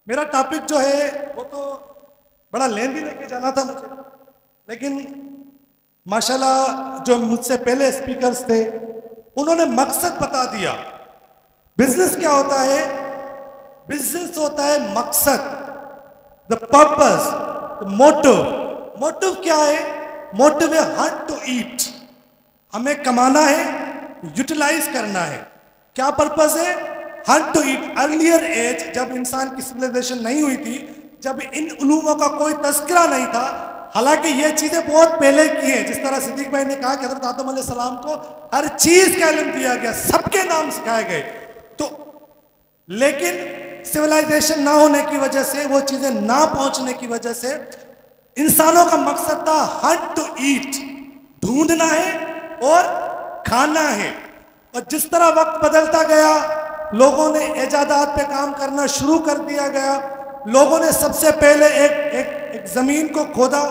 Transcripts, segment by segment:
मेरा टॉपिक जो है वो तो बड़ा लेंदी लेके जाना था मुझे, लेकिन माशाल्लाह जो मुझसे पहले स्पीकर्स थे उन्होंने मकसद बता दिया। बिजनेस क्या होता है? बिजनेस होता है मकसद, the purpose, the motive. Motive क्या है? मोटिव है हंट टू ईट, हमें कमाना है, यूटिलाइज करना है। क्या पर्पस है? Hunt to eat. Earlier age, जब इंसान की सिविलाइजेशन नहीं हुई थी, जब इन उलूमों का कोई तस्करा नहीं था, हालांकि ये चीजें बहुत पहले की हैं। जिस तरह सिद्दीक भाई ने कहा कि हज़रत आदम अलैहिस्सलाम को हर चीज का इल्म दिया गया, सबके नाम सिखाए गए, तो लेकिन सिविलाइजेशन ना होने की वजह से, वो चीजें ना पहुंचने की वजह से, इंसानों का मकसद था हंट टू ईट, ढूंढना है और खाना है। और जिस तरह वक्त बदलता गया, लोगों ने इजादात पे काम करना शुरू कर दिया गया। लोगों ने सबसे पहले एक जमीन को खोदा,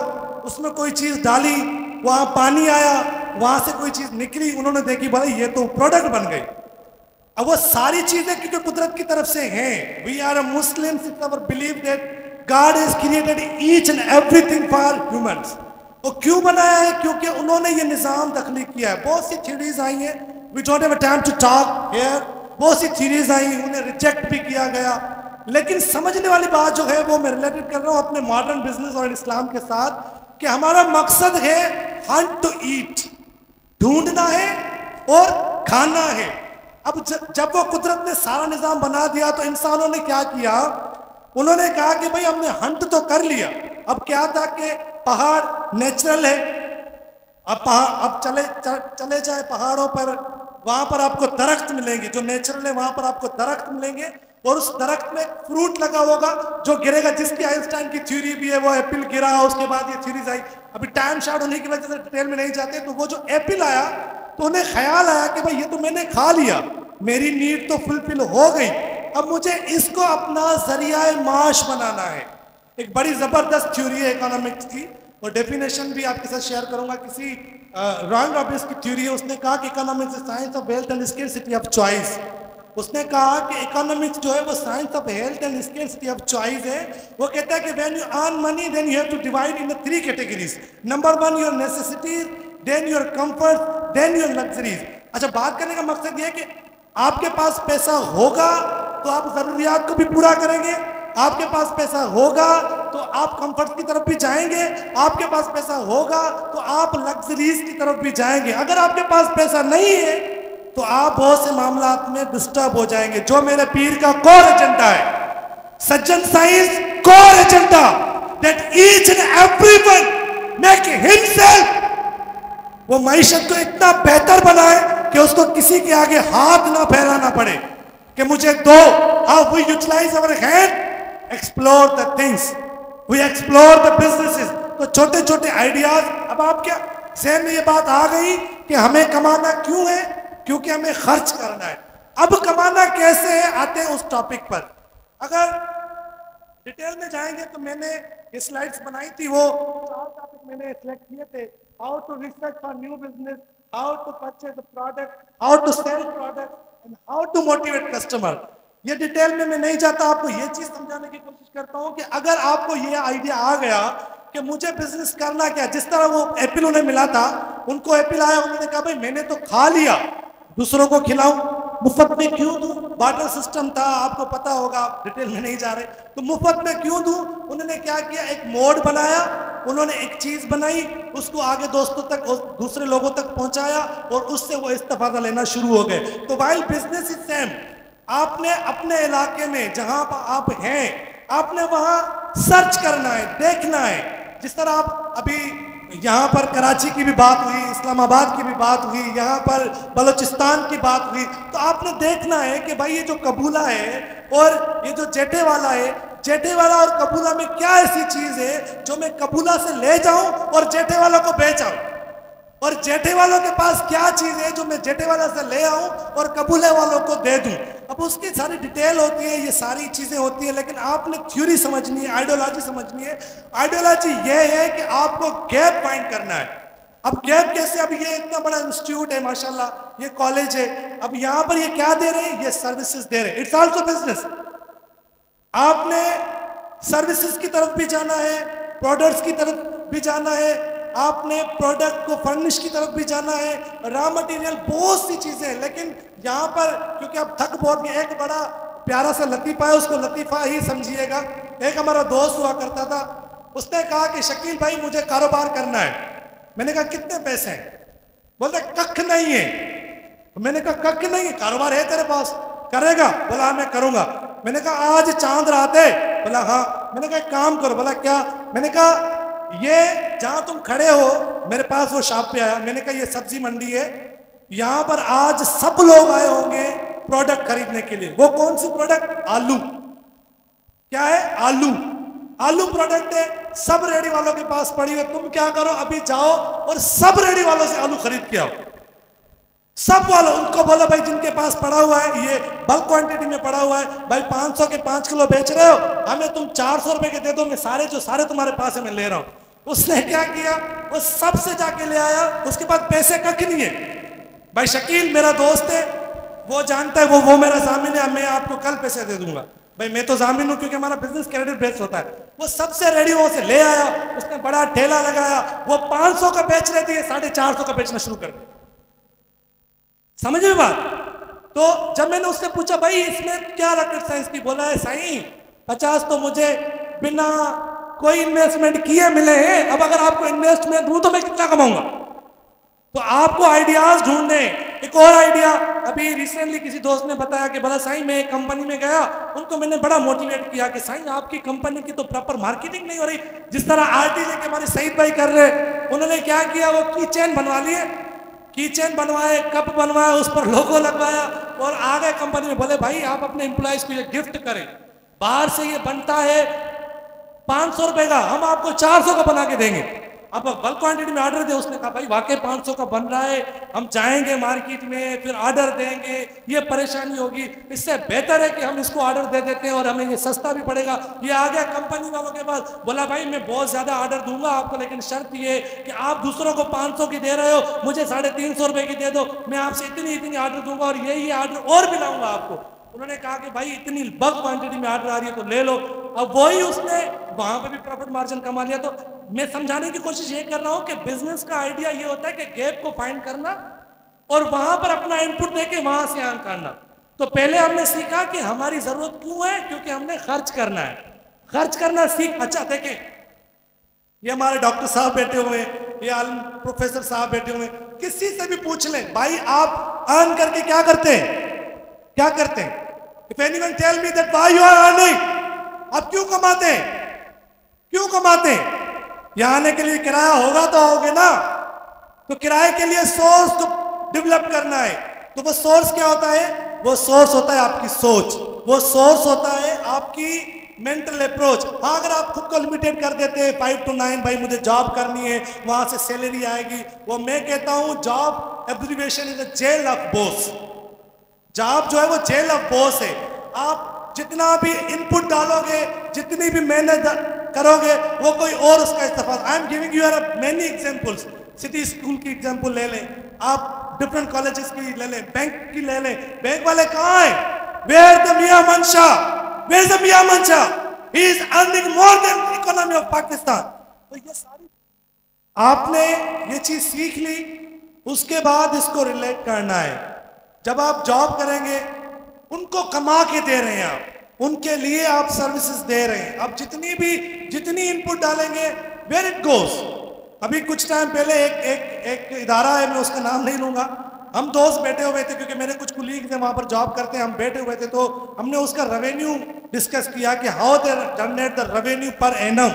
उसमें कोई चीज डाली, वहां पानी आया, वहां से कोई चीज निकली, उन्होंने देखी भाई ये तो प्रोडक्ट बन गई। अब वो सारी चीजें क्योंकि कुदरत की तरफ से हैं। We are a Muslims, it's our believe that God has created each and everything for humans. वो क्यों बनाया है? क्योंकि उन्होंने ये निज़ाम तख्लीक किया है। बहुत सी थ्योरीज आई हैं, we don't have time to talk here. बहुत सी थ्योरीज आई, उन्हें रिजेक्ट भी किया गया, लेकिन समझने वाली बात जो है वो मैं रिलेटेड कर रहा हूँ अपने मॉडर्न बिजनेस और इस्लाम के साथ, कि हमारा मकसद है हंट टू ईट, ढूंढना है और खाना है। अब जब वो कुदरत ने सारा निजाम बना दिया, तो इंसानों ने क्या किया? उन्होंने कहा कि भाई हमने हंट तो कर लिया, अब क्या था कि पहाड़ नेचुरल है, अब चले जाए पहाड़ों पर, वहां पर आपको दरख्त मिलेंगे जो नेचुरल है, वहां पर आपको दरख्त मिलेंगे और उस दरख्त में फ्रूट लगा होगा जो गिरेगा, जिसकी आइंस्टाइन की थ्योरी भी है, वो एप्पल गिरा, उसके बाद ये थ्योरीज आई। अभी टाइम शॉर्ट होने की वजह से डिटेल में नहीं जाते, तो वो जो एप्पल आया तो उन्हें ख्याल आया कि भाई ये तो मैंने खा लिया, मेरी नीड तो फुलफिल हो गई, अब मुझे इसको अपना जरिया माश बनाना है। एक बड़ी जबरदस्त थ्योरी है इकोनॉमिक्स की, और डेफिनेशन भी आपके साथ शेयर करूंगा। किसी रॉन रॉबिन्स की थ्योरी है, उसने कहा कि economics is science of wealth and scarcity of choice. उसने कहा कि इकोनॉमिक्स जो है वो science of health and scarcity of choice है। वो कहता है कि when you earn money then you have to divide in 3 categories. Number 1 your necessities, then your comfort, then your luxuries. अच्छा, बात करने का मकसद ये है कि आपके पास पैसा होगा तो आप जरूरियात को भी पूरा करेंगे, आपके पास पैसा होगा तो आप कंफर्ट की तरफ भी जाएंगे, आपके पास पैसा होगा तो आप लग्जरीज की तरफ भी जाएंगे। अगर आपके पास पैसा नहीं है तो आप बहुत से मामलात में डिस्टर्ब हो जाएंगे। जो मेरे पीर का कोर एजेंडा है, सज्जन science core agenda, that each and everyone make himself, वो मईशत को इतना बेहतर बनाए कि उसको किसी के आगे हाथ ना फैलाना पड़े कि मुझे दो। How we utilize our hand, explore the things, we explore the businesses. तो छोटे छोटे आइडियाज। अब आप क्या ज़हन में ये बात आ गई कि हमें कमाना क्यों है? क्योंकि हमें खर्च करना है। अब कमाना कैसे है, आते हैं उस टॉपिक पर। अगर डिटेल में जाएंगे तो मैंने ये स्लाइड्स बनाई थी, वो 4 टॉपिक मैंने सिलेक्ट किए थे। How to research for new business, how to purchase the product, how to sell product and how to motivate customer. ये डिटेल में मैं नहीं जाता, आपको ये चीज समझाने की कोशिश करता हूं कि अगर आपको ये आइडिया आ गया कि मुझे बिजनेस करना क्या, जिस तरह वो एप्पल उन्हें मिला था, उनको एप्पल आया, उन्होंने कहा भाई मैंने तो खा लिया, दूसरों को खिलाऊं, मुफ्त में क्यों दूं? बार्टर सिस्टम था, आपको पता होगा, डिटेल में नहीं जा रहे, तो मुफ्त में क्यों दूं? उन्होंने क्या किया, एक मोड बनाया, उन्होंने एक चीज बनाई, उसको आगे दोस्तों तक, दूसरे लोगों तक पहुंचाया और उससे वो इस्तेफादा लेना शुरू हो गए। तो वाइल बिजनेस इज सेम, आपने अपने इलाके में जहां पर आप हैं, आपने वहां सर्च करना है, देखना है। जिस तरह आप अभी यहाँ पर कराची की भी बात हुई, इस्लामाबाद की भी बात हुई, यहाँ पर बलूचिस्तान की बात हुई, तो आपने देखना है कि भाई ये जो कबूला है और ये जो जेठे वाला है, जेठे वाला और कबूला में क्या ऐसी चीज है जो मैं कबूला से ले जाऊं और जेठे वाला को बेचाऊं, और जेठे वालों के पास क्या चीज है जो मैं जेठे वाला से ले आऊं और कबूले वालों को दे दूं। अब उसकी सारी डिटेल होती है, ये सारी चीजें होती है, लेकिन आपने थ्योरी समझनी है, आइडियोलॉजी समझनी है। आइडियोलॉजी ये है कि आपको गैप फाइंड करना है। अब गैप कैसे? अब ये इतना बड़ा इंस्टीट्यूट है माशाल्लाह, ये कॉलेज है, अब यहाँ पर ये क्या दे रहे हैं? ये सर्विसेज दे रहे हैं, इट्स ऑल्सो बिजनेस। आपने सर्विसेज की तरफ भी जाना है, प्रोडक्ट्स की तरफ भी जाना है, आपने प्रोडक्ट को फर्निश की तरफ भी जाना है, रॉ मटेरियल, बहुत सी चीजें हैं। लेकिन यहाँ पर क्योंकि आप थक बहुत गए, एक बड़ा प्यारा सा लतीफा है, उसको लतीफा ही समझिएगा। एक हमारा दोस्त हुआ करता था, उसने कहा कि शकील भाई मुझे कारोबार करना है। मैंने कहा कितने पैसे हैं? बोलते कख नहीं है। मैंने कहा कख नहीं है, कारोबार है तेरे पास, करेगा? बोला हाँ मैं करूंगा। मैंने कहा आज चांद रात है? बोला हाँ। मैंने कहा काम करो। बोला क्या? मैंने कहा ये जहां तुम खड़े हो, मेरे पास वो शॉप पे आया, मैंने कहा ये सब्जी मंडी है, यहां पर आज सब लोग आए होंगे प्रोडक्ट खरीदने के लिए। वो कौन सी प्रोडक्ट? आलू। क्या है? आलू। आलू प्रोडक्ट है, सब रेडी वालों के पास पड़ी है। तुम क्या करो, अभी जाओ और सब रेडी वालों से आलू खरीद के आओ। सब वालों, उनको बोलो भाई जिनके पास पड़ा हुआ है, ये बल्क क्वांटिटी में पड़ा हुआ है, भाई 500 के 5 किलो बेच रहे हो, हमें तुम 400 रुपए के दे दो, मैं सारे जो सारे तुम्हारे पास है मैं ले रहा हूं। उसने क्या किया, वो सबसे जाके ले आया, उसके पास पैसे कख नहीं है। भाई शकील मेरा दोस्त है, वो जानता है, वो मेरा जामिन है, मैं आपको कल पैसे दे दूंगा। भाई मैं तो जामिन हूं क्योंकि हमारा बिजनेस क्रेडिट बेस्ड होता है। वो सबसे रेडी वो से ले आया, उसने बड़ा ठेला लगाया, वो 500 का बेच रहे थे, 450 का बेचना शुरू कर दिया। समझ में बात? तो जब मैंने उससे पूछा भाई इसमें क्या रॉकेट साइंस की, बोला है साईं 50 तो मुझे बिना कोई इन्वेस्टमेंट किए मिले हैं, अब अगर आपको इन्वेस्टमेंट दूं तो मैं कितना कमाऊंगा? तो आपको आइडियाज ढूंढने। एक और आइडिया अभी रिसेंटली किसी दोस्त ने बताया कि बोला साईं मैं एक कंपनी में गया, उनको मैंने बड़ा मोटिवेट किया कि साईं आपकी कंपनी की तो प्रॉपर मार्केटिंग नहीं हो रही, जिस तरह आरटी लेके हमारे सईद भाई कर रहे। उन्होंने क्या किया, वो की चेन बनवा लिए, की चेन बनवाए, कप बनवाया, उस पर लोगो लगवाया और आ गए कंपनी में। बोले भाई आप अपने एम्प्लॉइज को ये गिफ्ट करें, बाहर से ये बनता है 500 रुपए का, हम आपको 400 का बना के देंगे। अब बल्क क्वांटिटी में ऑर्डर दे। उसने कहा भाई वाकई 500 का बन रहा है, हम जाएंगे मार्केट में फिर ऑर्डर देंगे, ये परेशानी होगी, इससे बेहतर है कि हम इसको ऑर्डर दे देते हैं और हमें ये सस्ता भी पड़ेगा। ये आ गया कंपनी वालों के पास, बोला भाई मैं बहुत ज्यादा ऑर्डर दूंगा आपको, लेकिन शर्त ये कि आप दूसरों को 500 की दे रहे हो, मुझे 350 रुपए की दे दो, मैं आपसे इतनी ऑर्डर दूंगा और यही ऑर्डर और भी लाऊंगा आपको। उन्होंने कहा कि भाई इतनी बल्क क्वांटिटी में ऑर्डर आ रही है तो ले लो। अब वही उसने वहां पे भी प्रॉफिट मार्जिन कमा लिया। तो मैं समझाने की कोशिश ये कर रहा हूं कि बिजनेस का आइडिया ये होता है कि गैप को फाइंड करना और वहां पर अपना इनपुट देके वहां से आंक करना। तो पहले हमने सीखा कि हमारी जरूरत क्यों है, क्योंकि हमने खर्च करना है, खर्च करना सीख। अच्छा देखें, ये हमारे डॉक्टर साहब बैठे हुए हैं, ये प्रोफेसर साहब बैठे हुए हैं, किसी से भी पूछ लें भाई आप अर्न करके क्या करते हैं, क्या करते हैं? If anyone tell me that why you are earning, आप क्यों कमाते हैं, क्यों कमाते हैं? यहाँ आने के लिए किराया होगा तो आओगे ना, तो किराए के लिए सोर्स तो डेवलप करना है। तो वो सोर्स क्या होता है? वो सोर्स होता है आपकी सोच, वो सोर्स होता है आपकी मेंटल अप्रोच। हाँ अगर आप खुद को लिमिटेड कर देते हैं 5 to 9, भाई मुझे जॉब करनी है, वहां से सैलरी आएगी, वो मैं कहता हूं job abbreviation is a jail of boss. Job जो है वो जेल ऑफ बॉस है। आप जितना भी इनपुट डालोगे, जितनी भी मेहनत करोगे, वो कोई और उसका इस्तेमाल। I am giving you many examples. City school की एग्जांपल ले लें, आप डिफरेंट कॉलेजेस की ले लें, बैंक की ले लें। बैंक वाले कहाँ हैं? वेयर द मियां मंशा, वेयर द मियां मंशा, he is earning more than economy of Pakistan. तो ये सारी आपने ये चीज सीख ली, उसके बाद इसको रिलेट करना है। जब आप जॉब करेंगे, उनको कमा के दे रहे हैं आप, उनके लिए आप सर्विसेज दे रहे हैं, आप जितनी इनपुट डालेंगे वेयर इट गोस। अभी कुछ टाइम पहले एक इदारा है, मैं उसका नाम नहीं लूंगा, हम दोस्त बैठे हुए थे क्योंकि मेरे कुछ कुलीग थे वहां पर जॉब करते हैं, हम बैठे हुए थे, तो हमने उसका रेवेन्यू डिस्कस किया कि how they generate the revenue per annum.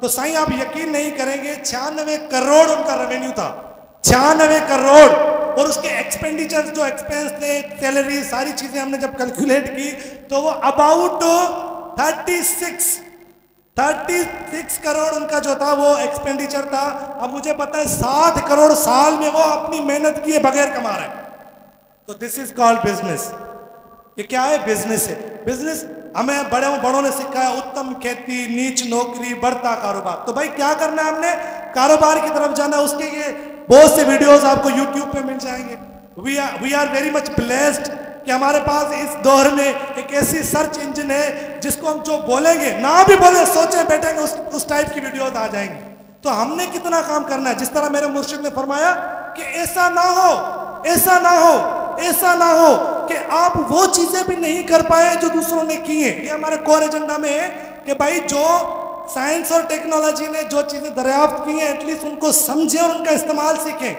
तो साईं आप यकीन नहीं करेंगे, 96 करोड़ उनका रेवेन्यू था, 96 करोड़। और उसके एक्सपेंडिचर जो एक्सपेंस थे, सैलरी, सारी चीजें हमने जब कैलकुलेट की तो वो अबाउट 36 करोड़ उनका जो था वो एक्सपेंडिचर था। अब मुझे पता है 60 करोड़ साल में वो अपनी मेहनत किए बगैर कमा रहे हैं। तो दिस इज कॉल्ड बिजनेस। ये क्या है? बिजनेस है। बिजनेस हमें बड़ों ने सिखाया, उत्तम खेती, नीच नौकरी, बढ़ता कारोबार। तो भाई क्या करना है? हमने कारोबार की तरफ जाना। उसके लिए बहुत से वीडियोस आपको YouTube पे मिल जाएंगे। We are very much blessed कि हमारे पास इस दौर में एक ऐसी सर्च इंजन है जिसको हम जो बोलेंगे ना भी बोले सोचे बैठेंगे उस टाइप की वीडियोस आ जाएंगी। तो हमने कितना काम करना है, जिस तरह मेरे मुर्शिद ने फरमाया कि ऐसा ना हो, ऐसा ना हो, ऐसा ना हो कि आप वो चीजें भी नहीं कर पाए जो दूसरों ने की है। ये हमारे कोर एजेंडा में है कि भाई जो साइंस और टेक्नोलॉजी ने जो चीजें दरियाफ्त की हैं एटलीस्ट उनको समझे और उनका इस्तेमाल सीखें।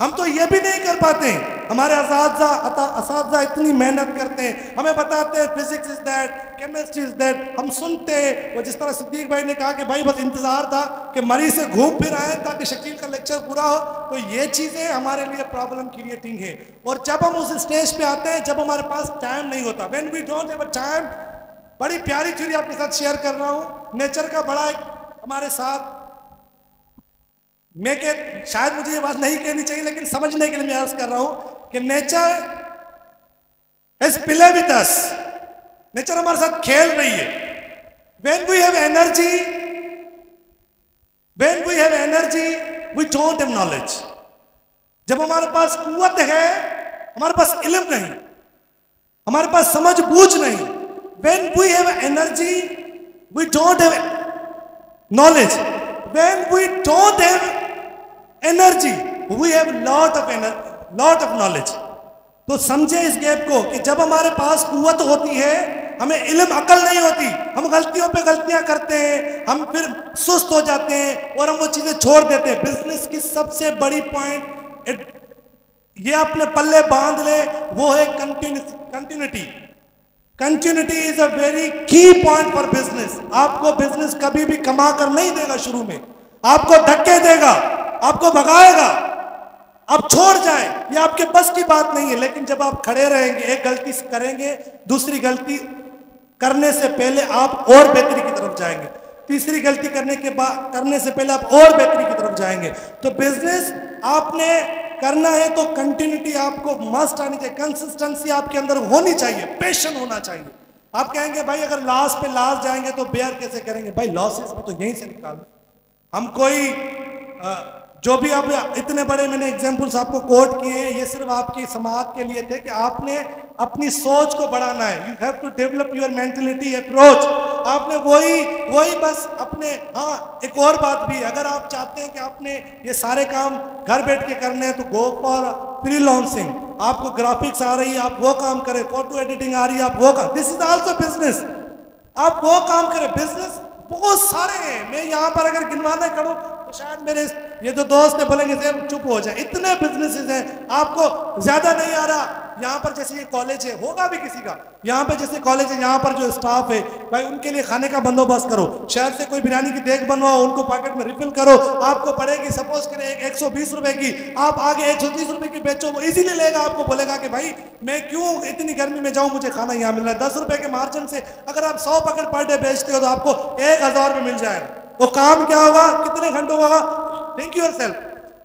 हम तो ये भी नहीं कर पाते हैं। हमारे असातिज़ा इतनी मेहनत करते हैं, हमें बताते हैं physics is that, chemistry is that, हम सुनते हैं। वो जिस तरह सिद्दीक भाई ने कहा कि भाई बस इंतजार था कि मरीज से घूम फिर आए ताकि शकील का लेक्चर पूरा हो, तो ये चीजें हमारे लिए प्रॉब्लम क्रिएटिंग है। और जब हम उस स्टेज पे आते हैं जब हमारे पास टाइम नहीं होता, when we don't have a time. बड़ी प्यारी थ्योरी आपके साथ शेयर कर रहा हूँ नेचर का, बड़ा एक हमारे साथ मैं शायद मुझे ये बात नहीं कहनी चाहिए लेकिन समझने के लिए मैं अर्ज कर रहा हूं कि nature is play with us. Nature हमारे साथ खेल रही है। When we have energy, when we have energy we don't have knowledge. जब हमारे पास कुव्वत है, हमारे पास इल्म नहीं, हमारे पास समझ बूझ नहीं। When we have energy we don't have knowledge. When we don't have energy we have lot of knowledge. तो समझे इस गैप को कि जब हमारे पास कुव्वत होती है, हमें इल्म अकल नहीं होती, हम गलतियों पे गलतियां करते हैं, हम फिर सुस्त हो जाते हैं और हम वो चीजें छोड़ देते हैं। बिजनेस की सबसे बड़ी पॉइंट ये अपने पल्ले बांध ले, वो है continuity. Continuity is a very की पॉइंट फॉर बिजनेस। आपको बिजनेस कभी भी कमा कर नहीं देगा, शुरू में आपको धक्के देगा, आपको भगाएगा, आप छोड़ जाए, ये आपके बस की बात नहीं है। लेकिन जब आप खड़े रहेंगे, एक गलती करेंगे, दूसरी गलती करने से पहले आप और बेहतरी की तरफ जाएंगे, तीसरी गलती करने से पहले आप और बेहतरी की तरफ जाएंगे। तो बिजनेस आपने करना है तो कंटिन्यूटी आपको मस्ट आनी चाहिए, कंसिस्टेंसी आपके अंदर होनी चाहिए, पैशन होना चाहिए। आप कहेंगे भाई अगर लॉस पे लॉस जाएंगे तो बेयर कैसे करेंगे? भाई लॉसेस में तो यहीं से निकालो। हम कोई जो भी आप इतने बड़े मैंने एग्जाम्पल्स आपको कोट किए हैं, ये सिर्फ आपकी समाज के लिए थे कि आपने अपनी सोच को बढ़ाना है। You have to develop your mentality approach. आपने वही बस अपने, हाँ एक और बात भी, अगर आप चाहते हैं कि आपने ये सारे काम घर बैठ के करने हैं तो गो फॉर फ्रीलांसिंग। आपको ग्राफिक्स आ रही है, आप वो काम करें, फोटो एडिटिंग आ रही है, आप वो काम, दिस इज आल्सो बिजनेस। आप वो काम करें। बिजनेस बहुत सारे हैं, मैं यहाँ पर अगर गिनवाना करूँ तो शायद मेरे ये जो दोस्त है बोलेंगे सर चुप हो जाए, इतने बिजनेसेस हैं, आपको ज्यादा नहीं आ रहा। यहाँ पर जैसे ये कॉलेज है, होगा भी किसी का, यहाँ पे जैसे कॉलेज है, यहाँ पर जो स्टाफ है भाई उनके लिए खाने का बंदोबस्त करो, शहर से कोई बिरयानी की देख बनवाओ, उनको पॉकेट में रिफिल करो। आपको पड़ेगी सपोज करें 120 रुपए की, आप आगे 130 रुपए की बेचो, वो इजीली लेगा, आपको बोलेगा कि भाई मैं क्यों इतनी गर्मी में जाऊं, मुझे खाना यहाँ मिल रहा है। 10 रुपए के मार्जिन से अगर आप 100 पैकेट पर डे बेचते हो तो आपको 1000 में मिल जाएगा। वो काम क्या होगा, कितने घंटों होगा? Think yourself.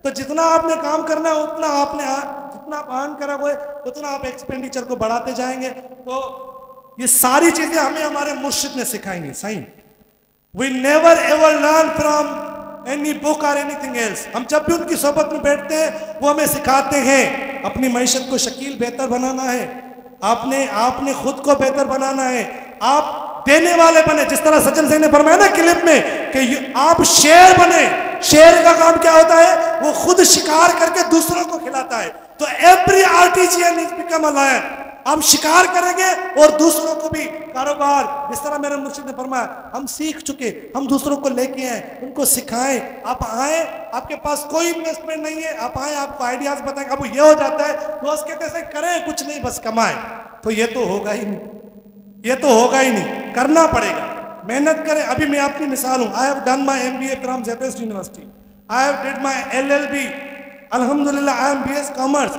तो जितना आपने काम करना है उतना आपने, जितना आप अर्न करा हुआ है उतना आप एक्सपेंडिचर को बढ़ाते जाएंगे। तो ये सारी चीजें हमें हमारे मुर्शिद ने सिखाएंगी। सही, we never ever learn from any book और एनीथिंग एल्स। हम जब भी उनकी सोबत में बैठते हैं वो हमें सिखाते हैं अपनी मैशत को शकील बेहतर बनाना है, आपने खुद को बेहतर बनाना है, आप देने वाले बने। जिस तरह सचिन सिंह ने फरमाया ना क्लिप में कि आप शेर बने। शेर का काम क्या होता है? वो खुद शिकार करके दूसरों को खिलाता है। तो every artisan is become a lion. हम शिकार करेंगे और दूसरों को भी कारोबार, जिस तरह मेरे मुर्शिद ने फरमाया, हम सीख चुके, हम दूसरों को लेके आए, उनको सिखाएं। आप आए, आपके पास कोई इन्वेस्टमेंट नहीं है, आप आए, आपको आइडियाज बताएंगे, अब ये हो जाता है, दोस्त कहते हैं करें कुछ नहीं बस कमाए, तो ये तो होगा ही नहीं, ये तो होगा ही नहीं, करना पड़ेगा, मेहनत करें। अभी मैं आपकी मिसाल हूं, I have done my MBA from जेपेस्ट university, I have did my LLB, अल्हम्दुलिल्लाह आई एम बीएस कॉमर्स।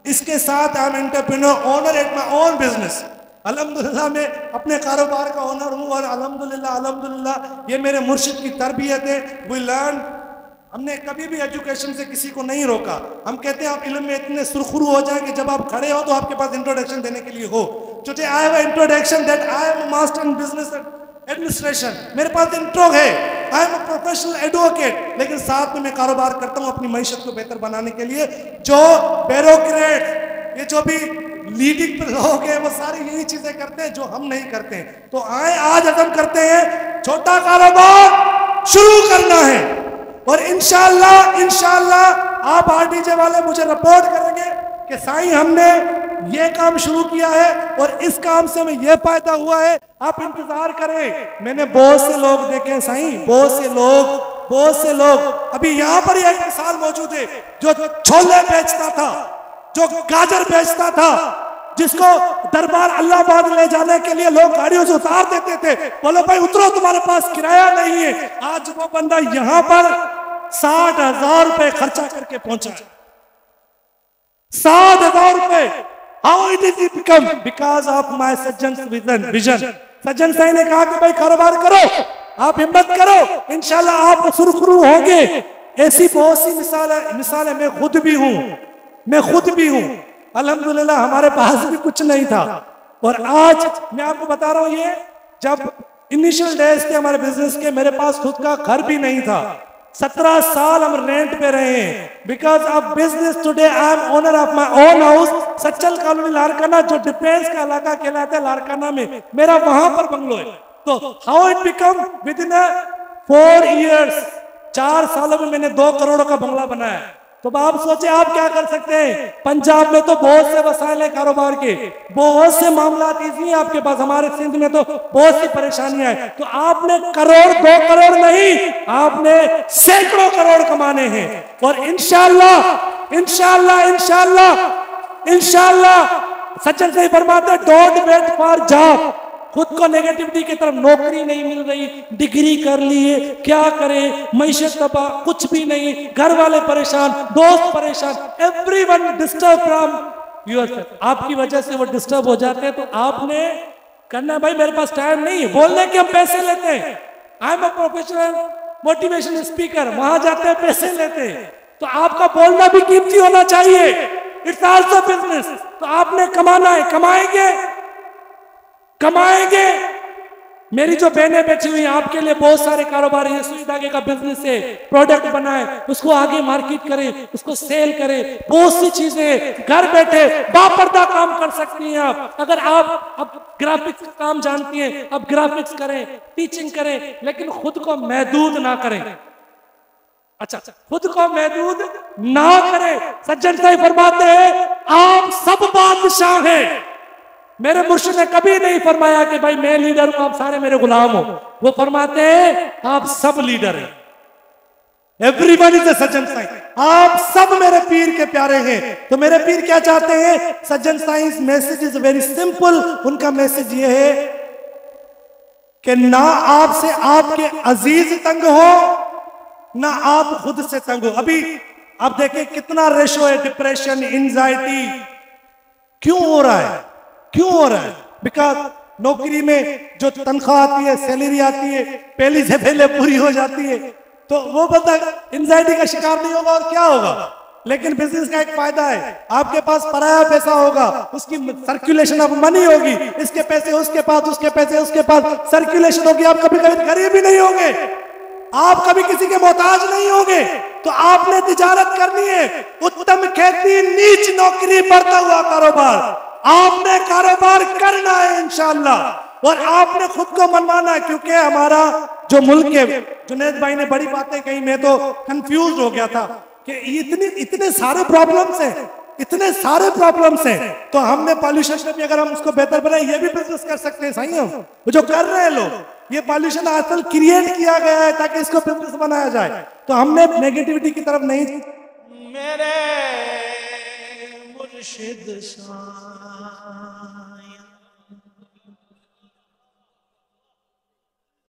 इसके साथ I am entrepreneur, owner at my own business. अल्हम्दुलिल्लाह मैं अपने कारोबार का ओनर हूं और अल्हम्दुलिल्लाह ये मेरे मुर्शिद की तरबियत है। वी लर्न, हमने कभी भी एजुकेशन से किसी को नहीं रोका। हम कहते हैं आप इल्म में इतने सुरखरू हो जाए कि जब आप खड़े हो तो आपके पास इंट्रोडक्शन देने के लिए हो। Today I have introduction that I am master in business administration, मेरे पास इंट्रो है, I am a professional advocate, लेकिन साथ में मैं कारोबार करता हूं अपनी मैशत को बेहतर बनाने के लिए। जो ब्यूरोक्रेट, ये जो भी लीडिंग पे लोग हैं वो सारी यही चीजें करते हैं जो हम नहीं करते हैं। तो आए आज अज़म करते हैं छोटा कारोबार शुरू करना है और इंशाअल्लाह आप आरडीजे वाले मुझे रिपोर्ट करेंगे कि साईं हमने ये काम शुरू किया है और इस काम से हमें ये फायदा हुआ है। आप इंतजार करें। मैंने बहुत से लोग देखे हैं साईं, बहुत से लोग अभी यहाँ पर एक मिसाल मौजूद है जो छोले बेचता था, जो गाजर बेचता था, जिसको दरबार अल्लाहबाद ले जाने के लिए लोग गाड़ियों से उतार देते थे, बोलो भाई उतरो तुम्हारे पास किराया नहीं है। आज वो बंदा यहाँ पर 60,000 रुपए खर्चा करके पहुंचा। 60,000 रुपए। How it is become? Because of my Sajjan vision. सज्जन साईं ने कहा कि भाई कारोबार करो, आप हिम्मत करो, इंशाल्लाह आप सुरखरू होंगे। ऐसी बहुत सी मिसालें मैं खुद भी हूँ। अल्हम्दुलिल्लाह हमारे पास भी कुछ नहीं था और आज मैं आपको बता रहा हूँ, ये जब इनिशियल डेज थे हमारे बिजनेस के, मेरे पास खुद का घर भी नहीं था। 17 साल हम रेंट पे रहे हैं। Because of business today I am owner of my own house. Sachal colony Larkana जो डिफेंस का इलाका कहलाता है, लारकाना में मेरा वहां पर बंगलो है। तो how it become with in 4 years, 4 सालों में मैंने 2 करोड़ का बंगला बनाया। तो आप सोचे आप क्या कर सकते हैं। पंजाब में तो बहुत से वसाइल है कारोबार के, बहुत से मामला इजी है आपके पास। हमारे सिंध में तो बहुत सी परेशानियां हैं। तो आपने करोड़ 2 करोड़ नहीं, आपने सैकड़ों करोड़ कमाने हैं और इंशाल्लाह सच्चन से फरमाते डोंट वेट फॉर जॉब। खुद को नेगेटिविटी की तरफ, नौकरी नहीं मिल रही, डिग्री कर लिए, क्या करें, मैशत तबाह, कुछ भी नहीं, घर वाले परेशान, दोस्त परेशान, एवरीवन डिस्टर्ब फ्रॉम योरसेल्फ। आपकी वजह से वो डिस्टर्ब हो जाते हैं। तो आपने करना भाई मेरे पास टाइम नहीं है बोलने के, हम पैसे लेते हैं। I am a professional motivational speaker, वहां जाते हैं पैसे लेते हैं। तो आपका बोलना भी कीमती होना चाहिए। It's also business. तो आपने कमाना है, कमाएंगे। मेरी जो बहनें बैठी हुई हैं आपके लिए बहुत सारे कारोबार है। सुई धागे का बिजनेस है, प्रोडक्ट बनाए, उसको आगे मार्केट करें, उसको सेल करें, बहुत सी चीजें घर बैठे बापर्दा काम कर सकती हैं आप। अगर आप अब ग्राफिक्स का काम जानती हैं, अब ग्राफिक्स करें, टीचिंग करें, लेकिन खुद को महदूद ना करें। अच्छा, खुद को महदूद ना करें। सज्जन साईं फरमाते हैं आप सब बादशाह हैं। मेरे मुर्शिद ने कभी नहीं फरमाया कि भाई मैं लीडर हूं, आप सारे मेरे गुलाम हो। वो फरमाते हैं आप सब लीडर हैं। एवरीवन इज अ सज्जन साईं। आप सब मेरे पीर के प्यारे हैं। तो मेरे पीर क्या चाहते हैं। Sajjan Sai message is very simple. उनका मैसेज ये है कि ना आपसे आपके अजीज तंग हो, ना आप खुद से तंग हो। अभी आप देखें कितना रेशो है डिप्रेशन, एंजाइटी क्यों हो रहा है। बिकॉज नौकरी में जो तनख्वाह आती है, सैलरी आती है, पहली से पहले पूरी हो जाती है, तो वो बंदा एंजाइटी का शिकार नहीं होगा और क्या होगा। लेकिन बिजनेस का एक फायदा है, आपके पास पराया पैसा होगा, उसकी सर्कुलेशन ऑफ मनी होगी। इसके पैसे उसके पास, उसके पैसे उसके पास, सर्कुलेशन होगी। आप कभी गरीब ही नहीं होंगे, आप कभी किसी के मोहताज नहीं होंगे। तो आपने तिजारत करनी है, उत्तम खेती, नीच नौकरी, बढ़ता हुआ कारोबार। आपने कारोबार करना है इंशाअल्लाह और आपने खुद को मनवाना है। क्योंकि हमारा जो मुल्क है, जुनैद भाई ने बड़ी बातें कही, मैं तो कंफ्यूज हो गया था कि इतने सारे प्रॉब्लम्स हैं। तो हमने पॉल्यूशन में भी अगर हम उसको बेहतर बनाए, ये भी बिजनेस कर सकते हैं। सही हम जो कर रहे हैं लोग, ये पॉल्यूशन असल क्रिएट किया गया है ताकि इसको बिजनेस बनाया जाए। तो हमने नेगेटिविटी की तरफ नहीं। मेरे मुर्शिद शाह